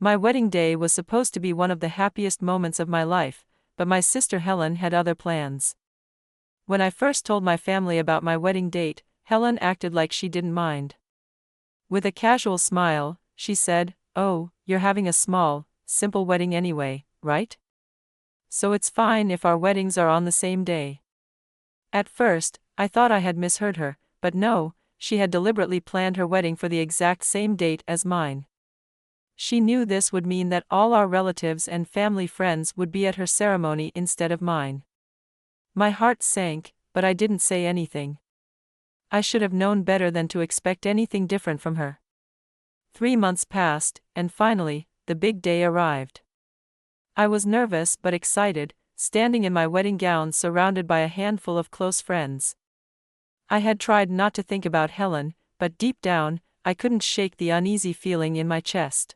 My wedding day was supposed to be one of the happiest moments of my life, but my sister Helen had other plans. When I first told my family about my wedding date, Helen acted like she didn't mind. With a casual smile, she said, "Oh, you're having a small, simple wedding anyway, right? So it's fine if our weddings are on the same day." At first, I thought I had misheard her, but no, she had deliberately planned her wedding for the exact same date as mine. She knew this would mean that all our relatives and family friends would be at her ceremony instead of mine. My heart sank, but I didn't say anything. I should have known better than to expect anything different from her. 3 months passed, and finally, the big day arrived. I was nervous but excited, standing in my wedding gown surrounded by a handful of close friends. I had tried not to think about Helen, but deep down, I couldn't shake the uneasy feeling in my chest.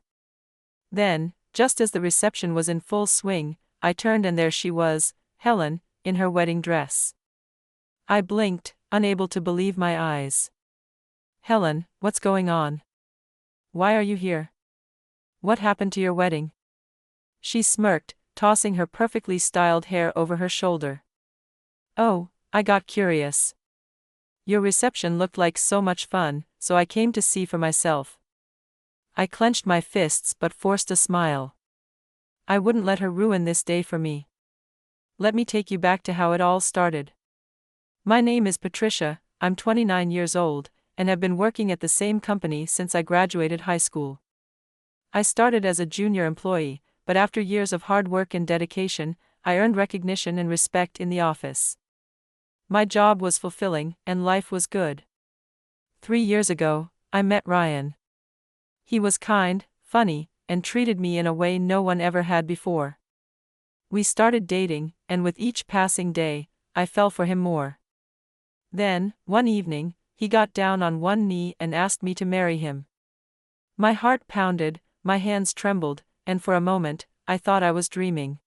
Then, just as the reception was in full swing, I turned and there she was, Helen, in her wedding dress. I blinked, unable to believe my eyes. "Helen, what's going on? Why are you here? What happened to your wedding?" She smirked, tossing her perfectly styled hair over her shoulder. "Oh, I got curious. Your reception looked like so much fun, so I came to see for myself." I clenched my fists but forced a smile. I wouldn't let her ruin this day for me. Let me take you back to how it all started. My name is Patricia, I'm 29 years old, and have been working at the same company since I graduated high school. I started as a junior employee, but after years of hard work and dedication, I earned recognition and respect in the office. My job was fulfilling, and life was good. 3 years ago, I met Ryan. He was kind, funny, and treated me in a way no one ever had before. We started dating, and with each passing day, I fell for him more. Then, one evening, he got down on one knee and asked me to marry him. My heart pounded, my hands trembled, and for a moment, I thought I was dreaming.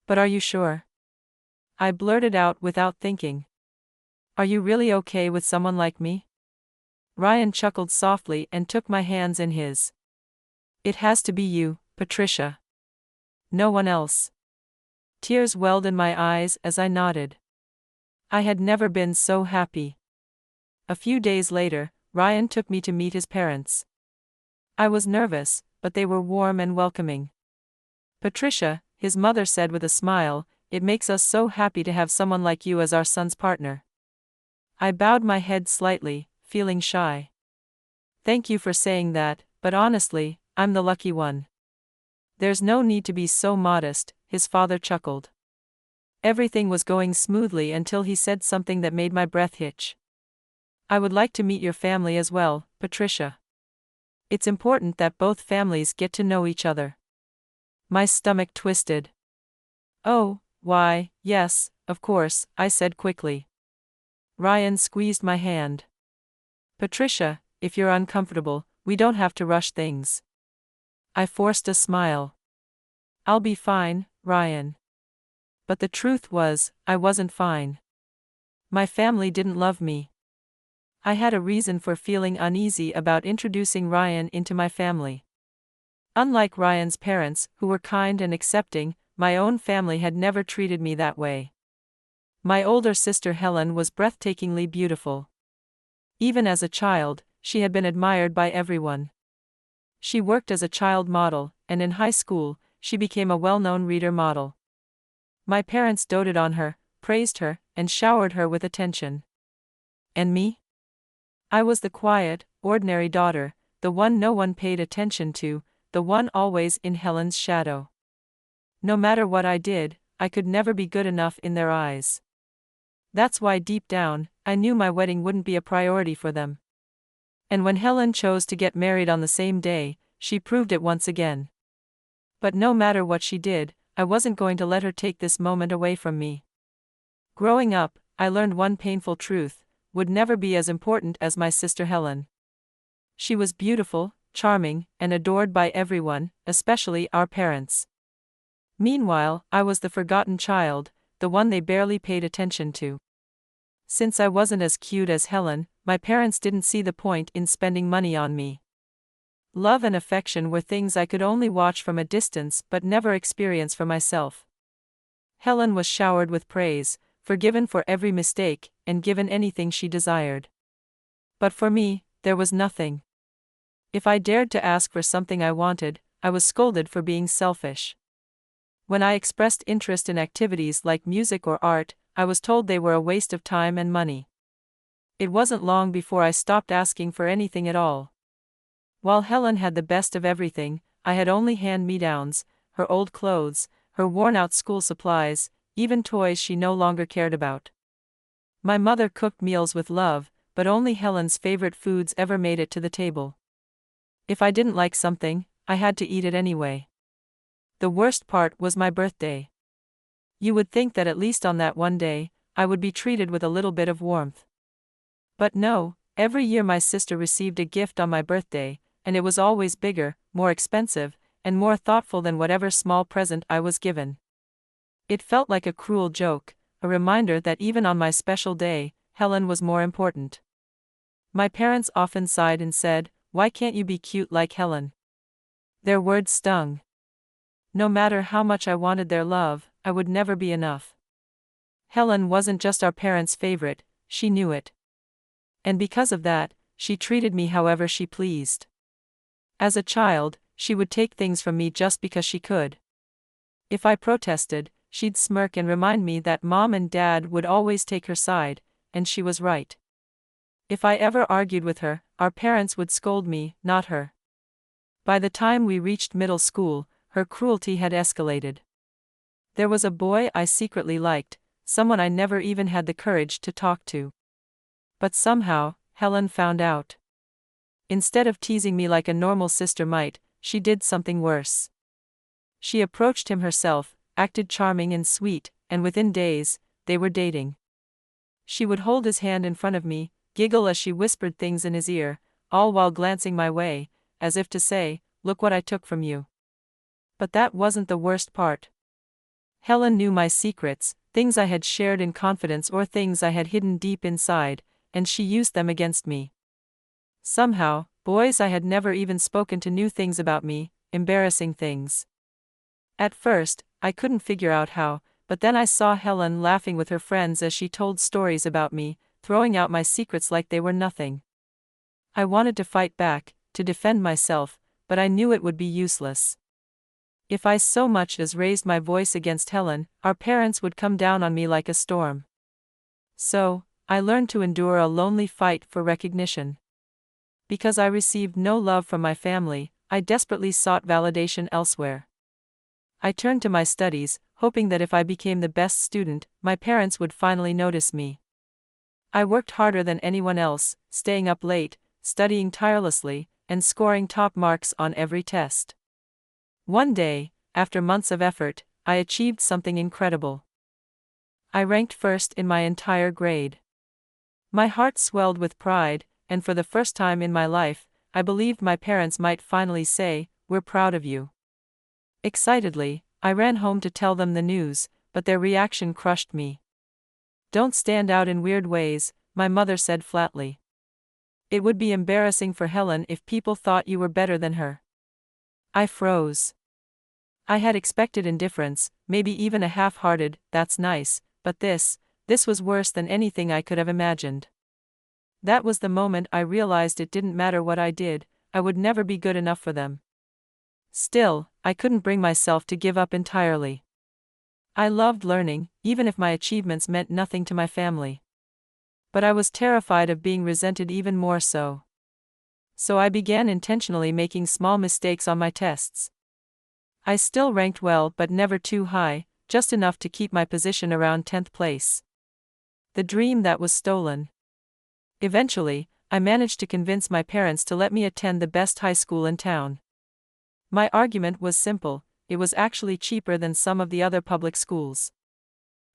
"But are you sure?" I blurted out without thinking. "Are you really okay with someone like me?" Ryan chuckled softly and took my hands in his. "It has to be you, Patricia. No one else." Tears welled in my eyes as I nodded. I had never been so happy. A few days later, Ryan took me to meet his parents. I was nervous, but they were warm and welcoming. "Patricia," his mother said with a smile, "it makes us so happy to have someone like you as our son's partner." I bowed my head slightly, feeling shy. "Thank you for saying that, but honestly, I'm the lucky one." "There's no need to be so modest," his father chuckled. Everything was going smoothly until he said something that made my breath hitch. "I would like to meet your family as well, Patricia. It's important that both families get to know each other." My stomach twisted. "Oh, why, yes, of course," I said quickly. Ryan squeezed my hand. "Patricia, if you're uncomfortable, we don't have to rush things." I forced a smile. "I'll be fine, Ryan." But the truth was, I wasn't fine. My family didn't love me. I had a reason for feeling uneasy about introducing Ryan into my family. Unlike Ryan's parents, who were kind and accepting, my own family had never treated me that way. My older sister Helen was breathtakingly beautiful. Even as a child, she had been admired by everyone. She worked as a child model, and in high school, she became a well-known reader model. My parents doted on her, praised her, and showered her with attention. And me? I was the quiet, ordinary daughter, the one no one paid attention to, the one always in Helen's shadow. No matter what I did, I could never be good enough in their eyes. That's why deep down, I knew my wedding wouldn't be a priority for them. And when Helen chose to get married on the same day, she proved it once again. But no matter what she did, I wasn't going to let her take this moment away from me. Growing up, I learned one painful truth: would never be as important as my sister Helen. She was beautiful, charming, and adored by everyone, especially our parents. Meanwhile, I was the forgotten child, the one they barely paid attention to. Since I wasn't as cute as Helen, my parents didn't see the point in spending money on me. Love and affection were things I could only watch from a distance but never experience for myself. Helen was showered with praise, forgiven for every mistake, and given anything she desired. But for me, there was nothing. If I dared to ask for something I wanted, I was scolded for being selfish. When I expressed interest in activities like music or art, I was told they were a waste of time and money. It wasn't long before I stopped asking for anything at all. While Helen had the best of everything, I had only hand-me-downs, her old clothes, her worn-out school supplies, even toys she no longer cared about. My mother cooked meals with love, but only Helen's favorite foods ever made it to the table. If I didn't like something, I had to eat it anyway. The worst part was my birthday. You would think that at least on that one day, I would be treated with a little bit of warmth. But no, every year my sister received a gift on my birthday, and it was always bigger, more expensive, and more thoughtful than whatever small present I was given. It felt like a cruel joke, a reminder that even on my special day, Helen was more important. My parents often sighed and said, "Why can't you be cute like Helen?" Their words stung. No matter how much I wanted their love, I would never be enough. Helen wasn't just our parents' favorite, she knew it. And because of that, she treated me however she pleased. As a child, she would take things from me just because she could. If I protested, she'd smirk and remind me that Mom and Dad would always take her side, and she was right. If I ever argued with her, our parents would scold me, not her. By the time we reached middle school, her cruelty had escalated. There was a boy I secretly liked, someone I never even had the courage to talk to. But somehow, Helen found out. Instead of teasing me like a normal sister might, she did something worse. She approached him herself, acted charming and sweet, and within days, they were dating. She would hold his hand in front of me, giggle as she whispered things in his ear, all while glancing my way, as if to say, "Look what I took from you." But that wasn't the worst part. Helen knew my secrets, things I had shared in confidence or things I had hidden deep inside, and she used them against me. Somehow, boys I had never even spoken to knew things about me, embarrassing things. At first, I couldn't figure out how, but then I saw Helen laughing with her friends as she told stories about me, throwing out my secrets like they were nothing. I wanted to fight back, to defend myself, but I knew it would be useless. If I so much as raised my voice against Helen, our parents would come down on me like a storm. So, I learned to endure a lonely fight for recognition. Because I received no love from my family, I desperately sought validation elsewhere. I turned to my studies, hoping that if I became the best student, my parents would finally notice me. I worked harder than anyone else, staying up late, studying tirelessly, and scoring top marks on every test. One day, after months of effort, I achieved something incredible. I ranked first in my entire grade. My heart swelled with pride, and for the first time in my life, I believed my parents might finally say, "We're proud of you." Excitedly, I ran home to tell them the news, but their reaction crushed me. "Don't stand out in weird ways," my mother said flatly. "It would be embarrassing for Helen if people thought you were better than her." I froze. I had expected indifference, maybe even a half-hearted, "That's nice," but this was worse than anything I could have imagined. That was the moment I realized it didn't matter what I did, I would never be good enough for them. Still, I couldn't bring myself to give up entirely. I loved learning, even if my achievements meant nothing to my family. But I was terrified of being resented even more so. So I began intentionally making small mistakes on my tests. I still ranked well but never too high, just enough to keep my position around 10th place. The dream that was stolen. Eventually, I managed to convince my parents to let me attend the best high school in town. My argument was simple: it was actually cheaper than some of the other public schools.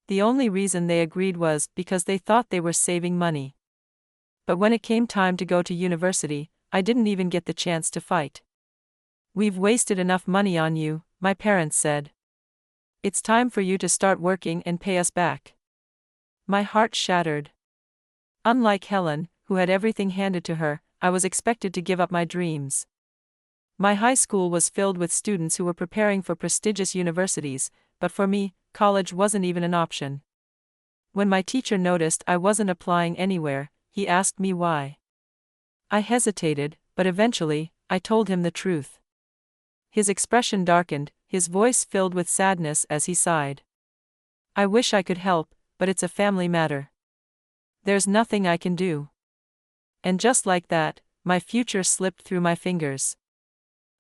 The only reason they agreed was because they thought they were saving money. But when it came time to go to university, I didn't even get the chance to fight. "We've wasted enough money on you," my parents said. "It's time for you to start working and pay us back." My heart shattered. Unlike Helen, who had everything handed to her, I was expected to give up my dreams. My high school was filled with students who were preparing for prestigious universities, but for me, college wasn't even an option. When my teacher noticed I wasn't applying anywhere, he asked me why. I hesitated, but eventually, I told him the truth. His expression darkened, his voice filled with sadness as he sighed. I wish I could help, but it's a family matter. There's nothing I can do. And just like that, my future slipped through my fingers.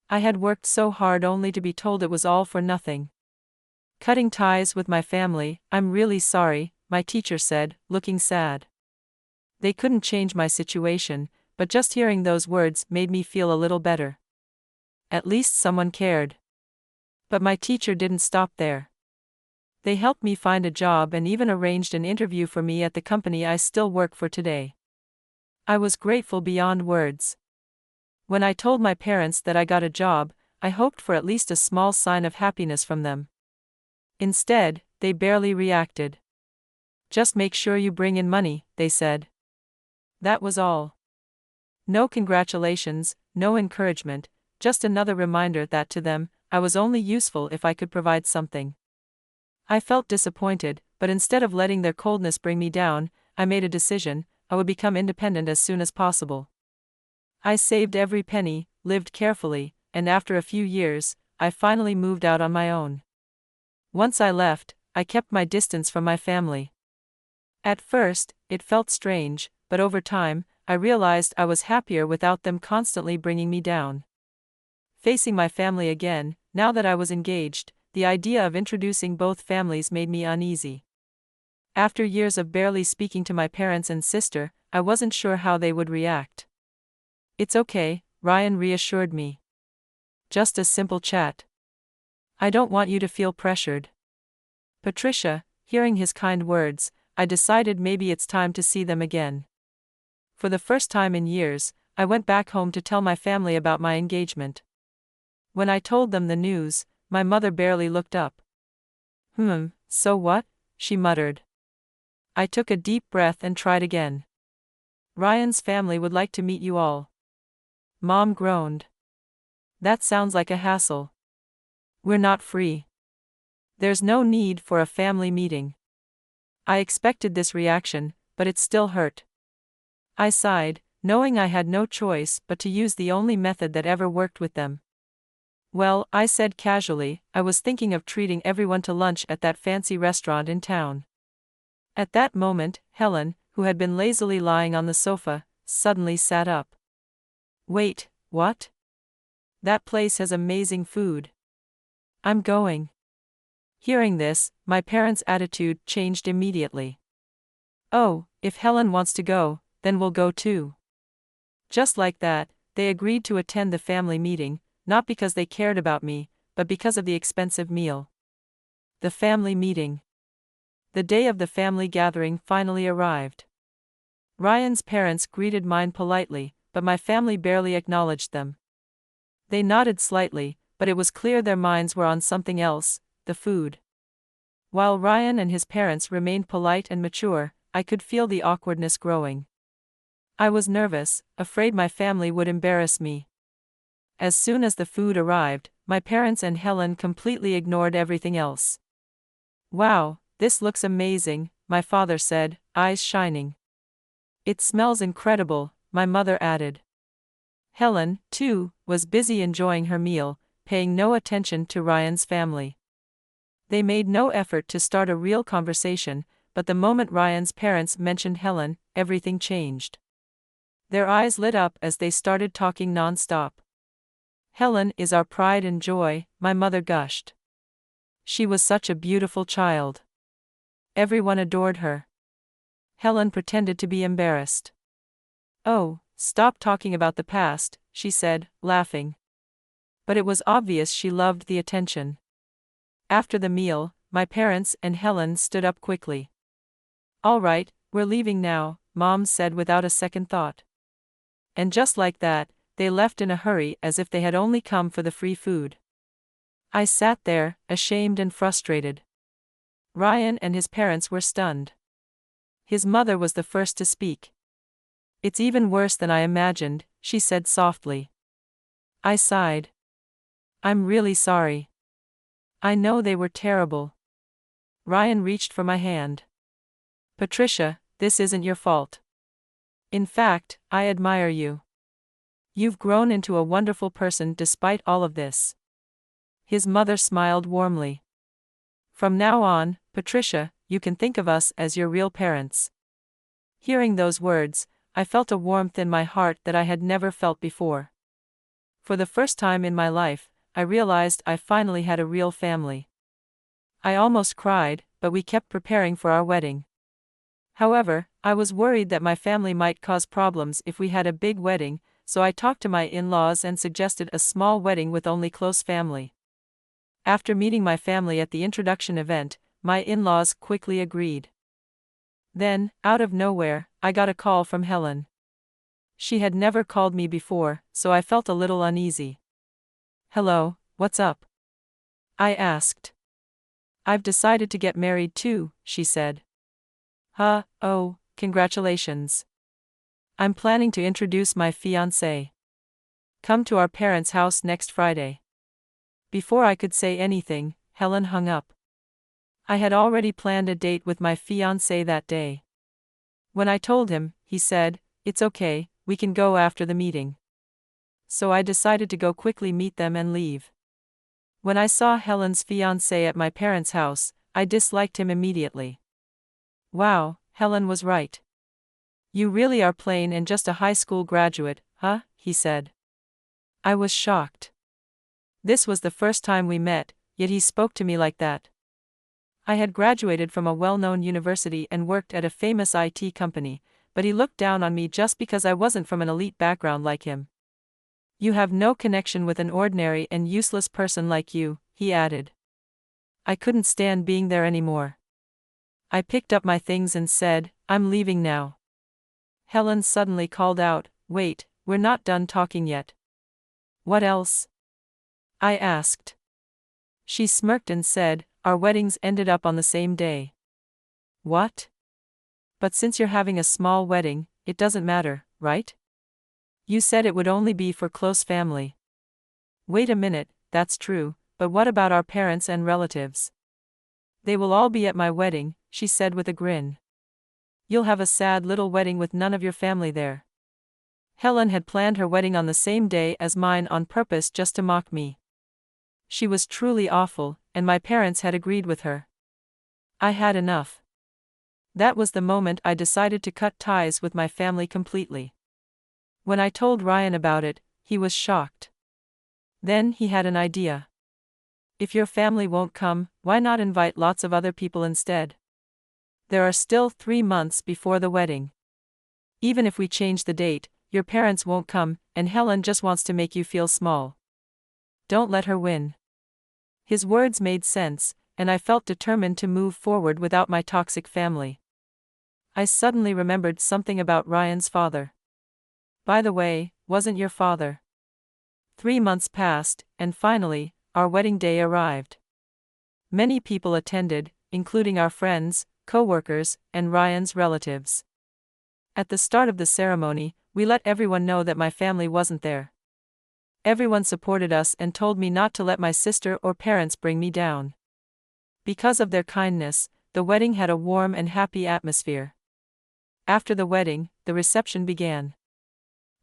I had worked so hard only to be told it was all for nothing. Cutting ties with my family, I'm really sorry, my teacher said, looking sad. They couldn't change my situation, but just hearing those words made me feel a little better. At least someone cared. But my teacher didn't stop there. They helped me find a job and even arranged an interview for me at the company I still work for today. I was grateful beyond words. When I told my parents that I got a job, I hoped for at least a small sign of happiness from them. Instead, they barely reacted. Just make sure you bring in money, they said. That was all. No congratulations, no encouragement, just another reminder that to them, I was only useful if I could provide something. I felt disappointed, but instead of letting their coldness bring me down, I made a decision: I would become independent as soon as possible. I saved every penny, lived carefully, and after a few years, I finally moved out on my own. Once I left, I kept my distance from my family. At first, it felt strange, but over time, I realized I was happier without them constantly bringing me down. Facing my family again, now that I was engaged, the idea of introducing both families made me uneasy. After years of barely speaking to my parents and sister, I wasn't sure how they would react. It's okay, Ryan reassured me. Just a simple chat. I don't want you to feel pressured. Patricia, hearing his kind words, I decided maybe it's time to see them again. For the first time in years, I went back home to tell my family about my engagement. When I told them the news, my mother barely looked up. So what? She muttered. I took a deep breath and tried again. Ryan's family would like to meet you all. Mom groaned. That sounds like a hassle. We're not free. There's no need for a family meeting. I expected this reaction, but it still hurt. I sighed, knowing I had no choice but to use the only method that ever worked with them. Well, I said casually, I was thinking of treating everyone to lunch at that fancy restaurant in town. At that moment, Helen, who had been lazily lying on the sofa, suddenly sat up. Wait, what? That place has amazing food. I'm going. Hearing this, my parents' attitude changed immediately. Oh, if Helen wants to go, then we'll go too. Just like that, they agreed to attend the family meeting, not because they cared about me, but because of the expensive meal. The family meeting. The day of the family gathering finally arrived. Ryan's parents greeted mine politely, but my family barely acknowledged them. They nodded slightly, but it was clear their minds were on something else, the food. While Ryan and his parents remained polite and mature, I could feel the awkwardness growing. I was nervous, afraid my family would embarrass me. As soon as the food arrived, my parents and Helen completely ignored everything else. Wow, this looks amazing, my father said, eyes shining. It smells incredible, my mother added. Helen, too, was busy enjoying her meal, paying no attention to Ryan's family. They made no effort to start a real conversation, but the moment Ryan's parents mentioned Helen, everything changed. Their eyes lit up as they started talking non-stop. Helen is our pride and joy, my mother gushed. She was such a beautiful child. Everyone adored her. Helen pretended to be embarrassed. Oh, stop talking about the past, she said, laughing. But it was obvious she loved the attention. After the meal, my parents and Helen stood up quickly. All right, we're leaving now, Mom said without a second thought. And just like that, they left in a hurry as if they had only come for the free food. I sat there, ashamed and frustrated. Ryan and his parents were stunned. His mother was the first to speak. It's even worse than I imagined, she said softly. I sighed. I'm really sorry. I know they were terrible. Ryan reached for my hand. Patricia, this isn't your fault. In fact, I admire you. You've grown into a wonderful person despite all of this. His mother smiled warmly. From now on, Patricia, you can think of us as your real parents. Hearing those words, I felt a warmth in my heart that I had never felt before. For the first time in my life, I realized I finally had a real family. I almost cried, but we kept preparing for our wedding. However, I was worried that my family might cause problems if we had a big wedding, so I talked to my in-laws and suggested a small wedding with only close family. After meeting my family at the introduction event, my in-laws quickly agreed. Then, out of nowhere, I got a call from Helen. She had never called me before, so I felt a little uneasy. "Hello, what's up?" I asked. "I've decided to get married too," she said. Oh, congratulations. I'm planning to introduce my fiancé. Come to our parents' house next Friday." Before I could say anything, Helen hung up. I had already planned a date with my fiancé that day. When I told him, he said, "It's okay, we can go after the meeting." So I decided to go quickly meet them and leave. When I saw Helen's fiancé at my parents' house, I disliked him immediately. "Wow, Helen was right. You really are plain and just a high school graduate, huh?" he said. I was shocked. This was the first time we met, yet he spoke to me like that. I had graduated from a well-known university and worked at a famous IT company, but he looked down on me just because I wasn't from an elite background like him. "You have no connection with an ordinary and useless person like you," he added. I couldn't stand being there anymore. I picked up my things and said, "I'm leaving now." Helen suddenly called out, "Wait, we're not done talking yet." "What else?" I asked. She smirked and said, "Our weddings ended up on the same day." "What?" "But since you're having a small wedding, it doesn't matter, right? You said it would only be for close family." "Wait a minute, that's true, but what about our parents and relatives?" "They will all be at my wedding," she said with a grin. "You'll have a sad little wedding with none of your family there." Helen had planned her wedding on the same day as mine on purpose just to mock me. She was truly awful, and my parents had agreed with her. I had enough. That was the moment I decided to cut ties with my family completely. When I told Ryan about it, he was shocked. Then he had an idea. "If your family won't come, why not invite lots of other people instead? There are still 3 months before the wedding. Even if we change the date, your parents won't come, and Helen just wants to make you feel small. Don't let her win." His words made sense, and I felt determined to move forward without my toxic family. I suddenly remembered something about Ryan's father. "By the way, wasn't your father?" 3 months passed, and finally, our wedding day arrived. Many people attended, including our friends, co-workers, and Ryan's relatives. At the start of the ceremony, we let everyone know that my family wasn't there. Everyone supported us and told me not to let my sister or parents bring me down. Because of their kindness, the wedding had a warm and happy atmosphere. After the wedding, the reception began.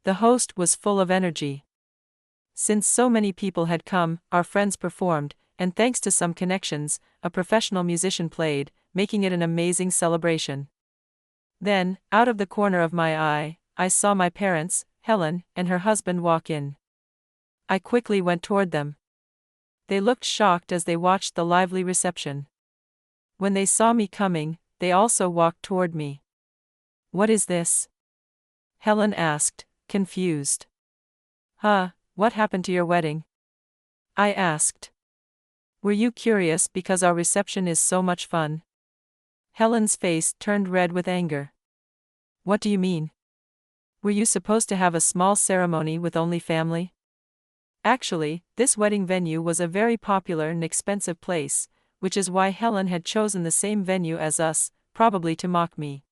The host was full of energy. Since so many people had come, our friends performed, and thanks to some connections, a professional musician played, making it an amazing celebration. Then, out of the corner of my eye, I saw my parents, Helen, and her husband walk in. I quickly went toward them. They looked shocked as they watched the lively reception. When they saw me coming, they also walked toward me. "What is this?" Helen asked, confused. What happened to your wedding?" I asked. "Were you curious because our reception is so much fun?" Helen's face turned red with anger. "What do you mean? Were you supposed to have a small ceremony with only family?" Actually, this wedding venue was a very popular and expensive place, which is why Helen had chosen the same venue as us, probably to mock me.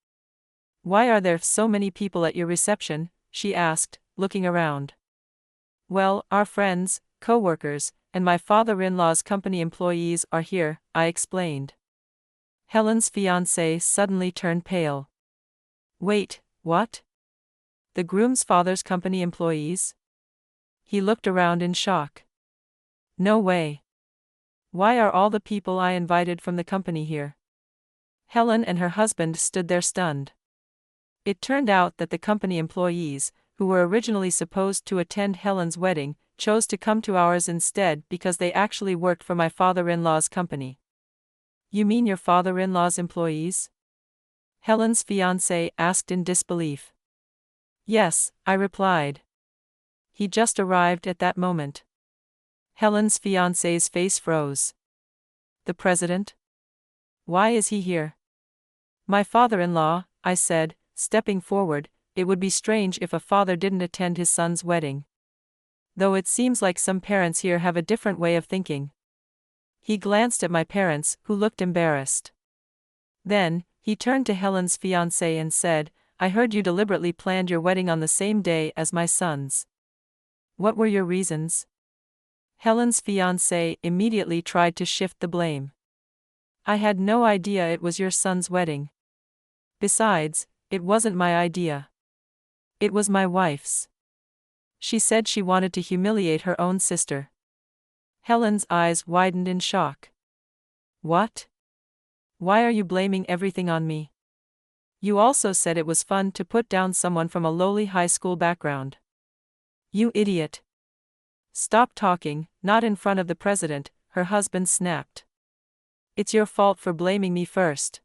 "Why are there so many people at your reception?" she asked, looking around. Well, our friends, co-workers, and my father-in-law's company employees are here, I explained. Helen's fiancé suddenly turned pale. Wait, what? The groom's father's company employees? He looked around in shock. No way. Why are all the people I invited from the company here? Helen and her husband stood there stunned. It turned out that the company employees, who were originally supposed to attend Helen's wedding, chose to come to ours instead because they actually worked for my father-in-law's company. You mean your father-in-law's employees? Helen's fiancé asked in disbelief. Yes, I replied. He just arrived at that moment. Helen's fiancé's face froze. The president? Why is he here? My father-in-law, I said, stepping forward. It would be strange if a father didn't attend his son's wedding. Though it seems like some parents here have a different way of thinking. He glanced at my parents, who looked embarrassed. Then, he turned to Helen's fiancé and said, I heard you deliberately planned your wedding on the same day as my son's. What were your reasons? Helen's fiancé immediately tried to shift the blame. I had no idea it was your son's wedding. Besides, it wasn't my idea. It was my wife's. She said she wanted to humiliate her own sister. Helen's eyes widened in shock. What? Why are you blaming everything on me? You also said it was fun to put down someone from a lowly high school background. You idiot. Stop talking, not in front of the president, her husband snapped. It's your fault for blaming me first.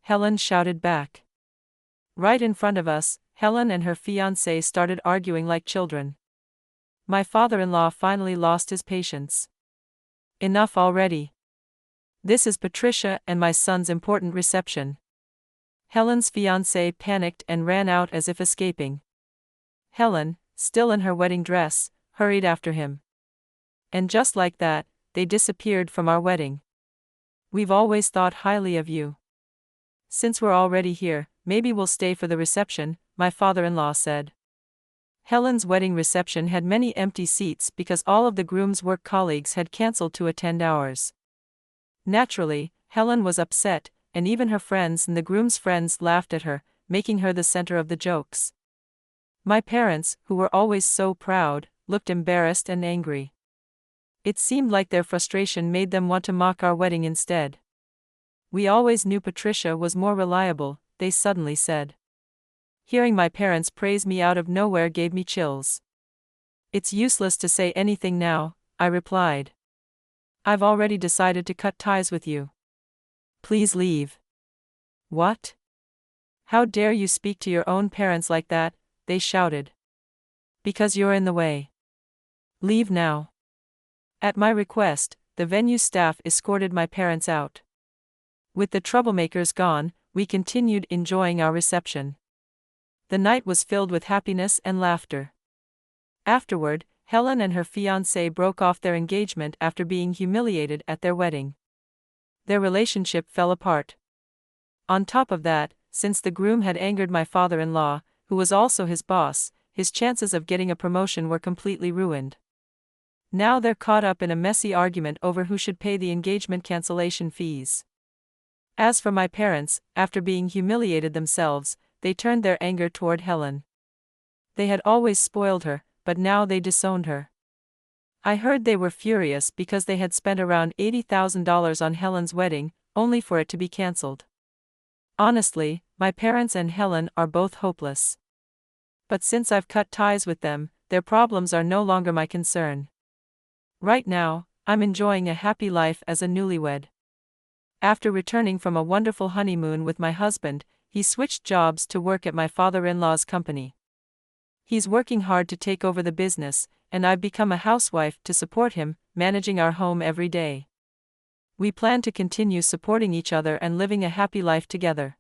Helen shouted back. Right in front of us, Helen and her fiancé started arguing like children. My father-in-law finally lost his patience. Enough already. This is Patricia and my son's important reception. Helen's fiancé panicked and ran out as if escaping. Helen, still in her wedding dress, hurried after him. And just like that, they disappeared from our wedding. We've always thought highly of you. Since we're already here, maybe we'll stay for the reception, my father-in-law said. Helen's wedding reception had many empty seats because all of the groom's work colleagues had cancelled to attend ours. Naturally, Helen was upset, and even her friends and the groom's friends laughed at her, making her the center of the jokes. My parents, who were always so proud, looked embarrassed and angry. It seemed like their frustration made them want to mock our wedding instead. We always knew Patricia was more reliable, they suddenly said. Hearing my parents praise me out of nowhere gave me chills. It's useless to say anything now, I replied. I've already decided to cut ties with you. Please leave. What? How dare you speak to your own parents like that, they shouted. Because you're in the way. Leave now. At my request, the venue staff escorted my parents out. With the troublemakers gone, we continued enjoying our reception. The night was filled with happiness and laughter. Afterward, Helen and her fiancé broke off their engagement after being humiliated at their wedding. Their relationship fell apart. On top of that, since the groom had angered my father-in-law, who was also his boss, his chances of getting a promotion were completely ruined. Now they're caught up in a messy argument over who should pay the engagement cancellation fees. As for my parents, after being humiliated themselves, they turned their anger toward Helen. They had always spoiled her, but now they disowned her. I heard they were furious because they had spent around $80,000 on Helen's wedding, only for it to be cancelled. Honestly, my parents and Helen are both hopeless. But since I've cut ties with them, their problems are no longer my concern. Right now, I'm enjoying a happy life as a newlywed. After returning from a wonderful honeymoon with my husband, he switched jobs to work at my father-in-law's company. He's working hard to take over the business, and I've become a housewife to support him, managing our home every day. We plan to continue supporting each other and living a happy life together.